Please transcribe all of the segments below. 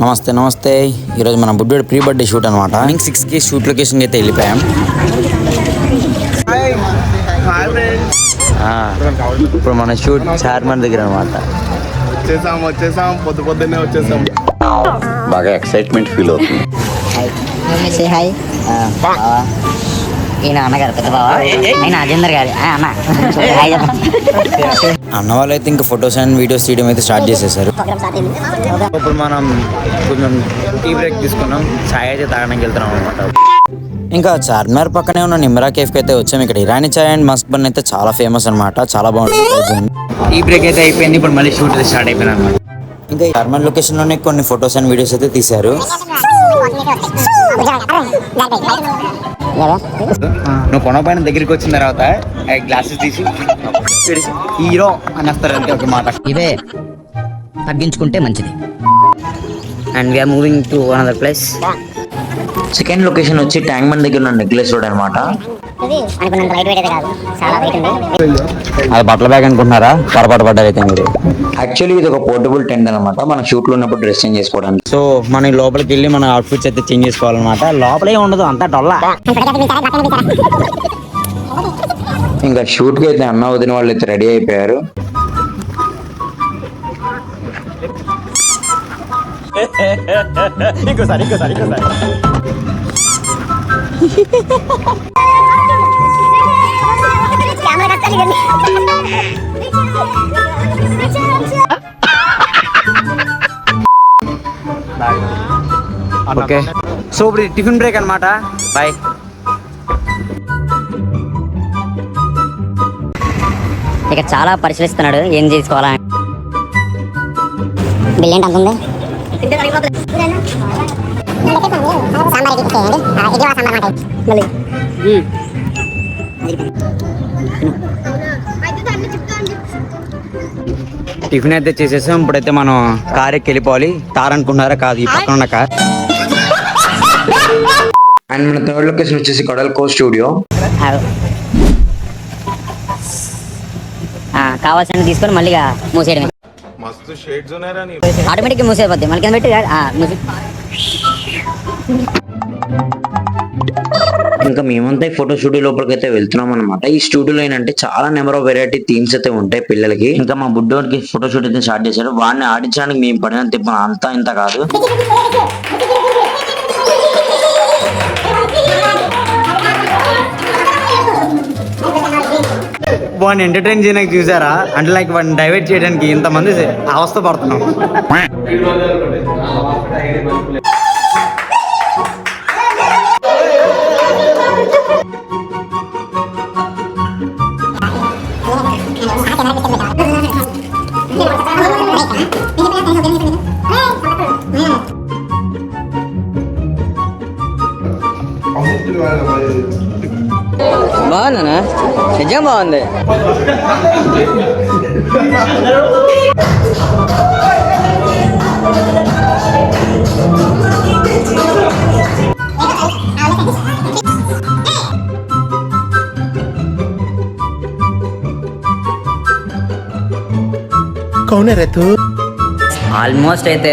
నమస్తే నమస్తే. ఈరోజు మన బుడ్డోడి ప్రీ బర్త్డే షూట్ అనమాట. మార్నింగ్ 6కి షూట్ లొకేషన్కి అయితే వెళ్ళిపోయాం. ఇప్పుడు మన షూట్ చార్మన్ దగ్గర అనమాట. వచ్చేసాం పొద్దున్నే వచ్చేసాం. బాగా ఎక్సైట్మెంట్ ఫీల్ అవుతుంది. ఈయన అన్నగారు పెద్ద బావ, ఆయన అజేందర్ గారు అన్న. అన్న వాళ్ళు అయితే ఇంకా ఫొటోస్ అండ్ వీడియోస్ తీయడం అయితే స్టార్ట్ చేసేసారు. ఇప్పుడు మనం కొంచెం టీ బ్రేక్ తీసుకున్నాం, చాయ్ అయితే తాగడానికి వెళ్తున్నాం అనమాట. ఇంకా చార్మినార్ పక్కనే ఉన్న నిమ్రా కేఫ్కి అయితే వచ్చాం. ఇక్కడ ఇరానీ చాయ్ అండ్ మస్క్ బన్ అయితే చాలా ఫేమస్ అనమాట, చాలా బాగుంటుంది. టీ బ్రేక్ అయితే అయిపోయింది, ఇప్పుడు మళ్ళీ షూట్ అయితే స్టార్ట్ అయిపోయింది అనమాట. ఇంకా చార్మినార్ లొకేషన్లోనే కొన్ని ఫొటోస్ అండ్ వీడియోస్ అయితే తీశారు. నువ్వు కొన పైన దగ్గరికి వచ్చిన తర్వాత గ్లాసెస్ తీసి హీరో అనేస్తారు అంటే ఒక మాట. ఇవే తగ్గించుకుంటే మంచిది. And we are moving to another place. Second location వచ్చి ట్యాంక్ బండ్ దగ్గర ఉన్న నెక్లెస్ రోడ్ అనమాట. అది బట్టల బ్యాగ్ అనుకుంటున్నారా? పొరపాటు పడ్డారు అయితే మీరు. యాక్చువల్లీ ఇది ఒక పోర్టబుల్ టెంట్ అనమాట, మన షూట్ లో ఉన్నప్పుడు డ్రెస్ చేంజ్ చేసుకోవడానికి. సో మనం లోపలికి వెళ్ళి మన అవుట్ఫిట్స్ అయితే చేంజ్ చేసుకోవాలన్నమాట. లోపలే ఉండదు, అంతా డొల్లా. ఇంకా షూట్ కి అయితే అన్న వదిన వాళ్ళు అయితే రెడీ అయిపోయారు. ఇంకోసారి ఓకే. సో ఇప్పుడు టిఫిన్ బ్రేక్ అనమాట. బాయ్. ఇక చాలా పరిశీలిస్తున్నాడు ఏం చేసుకోవాలా. బిల్ ఏంటి అంటుంది? టిఫిన్ అయితే చేసేసాం. ఇప్పుడైతే మనం కార్ ఎక్కి వెళ్ళిపోవాలి. కార్ అనుకుంటున్నారా? కాదు, ఈ పక్కన ఉన్న కార్. అండ్ మన థర్డ్ లొకేషన్ వచ్చేసి కడల్కో స్టూడియో. కావాల్సిన తీసుకొని మళ్ళీ మూసేయడమే. మస్తు షేడ్స్ ఉన్నారా నీ? ఆటోమేటిక్గా మూసేయపోద్ది. మళ్ళీ కింద పెట్టి ఇంకా మేమంతా ఈ ఫోటో స్టూడియో లోపలికి అయితే వెళ్తున్నాం అనమాట. ఈ స్టూడియోలో ఏంటంటే చాలా నెంబర్ ఆఫ్ వెరైటీ థీమ్స్ అయితే ఉంటాయి పిల్లలకి. ఇంకా మా బుడ్డోడికి ఫోటో షూట్ అయితే స్టార్ట్ చేశారు. వాడిని ఆడించడానికి మేము పడిన తిప్ప అంతా ఇంత కాదు. వాడిని ఎంటర్టైన్ చేయడానికి చూసారా? అంటే లైక్ వాడిని డైవర్ట్ చేయడానికి ఇంతమంది అవస్థ పడుతున్నాం. బాగుందనా? నిజంగా బాగుంది. ఆల్మోస్ట్ అయితే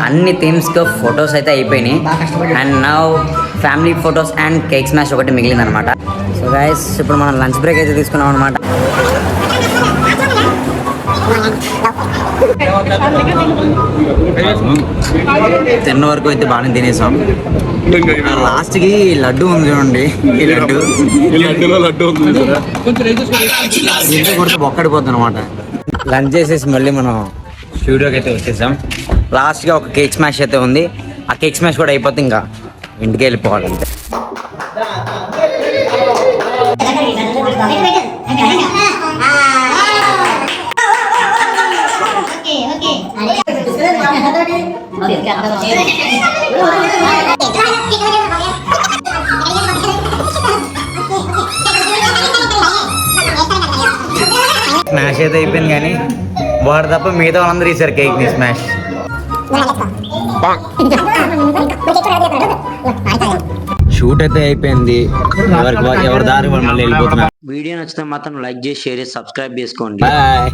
అన్ని థీమ్స్ కి ఫొటోస్ అయితే అయిపోయినాయి. And now family photos and cake smash ఒకటి మిగిలింది అనమాట. సో గైస్ ఇప్పుడు మనం లంచ్ బ్రేక్ అయితే తీసుకున్నాం అనమాట. తిన్న వరకు అయితే బాగానే తినేసాం. లాస్ట్ కి లడ్డు ఉంది చూడండి. ఈ లడ్డు కొడితే బొక్కడిపోతుంది అనమాట. లంచ్ చేసేసి మళ్ళీ మనం స్టూడియోకి అయితే వచ్చేసాం. లాస్ట్ గా ఒక కేక్ స్మాష్ అయితే ఉంది. ఆ కేక్ స్మాష్ కూడా అయిపోతే ఇంకా ఇంటికి వెళ్ళిపోవాలంటే. స్మాష్ అయితే అయిపోయింది, కానీ వాడు తప్ప మిగతా వాళ్ళందరూ ఈసారి కేక్ ని స్మాష్. షూట్ అయితే అయిపోయింది. ఎవరి దారి వాళ్ళు మళ్ళీ వెళ్ళిపోతున్నారు. వీడియో నచ్చితే మాత్రం లైక్ చేసి షేర్ చేసి సబ్స్క్రైబ్ చేసుకోండి. బాయ్.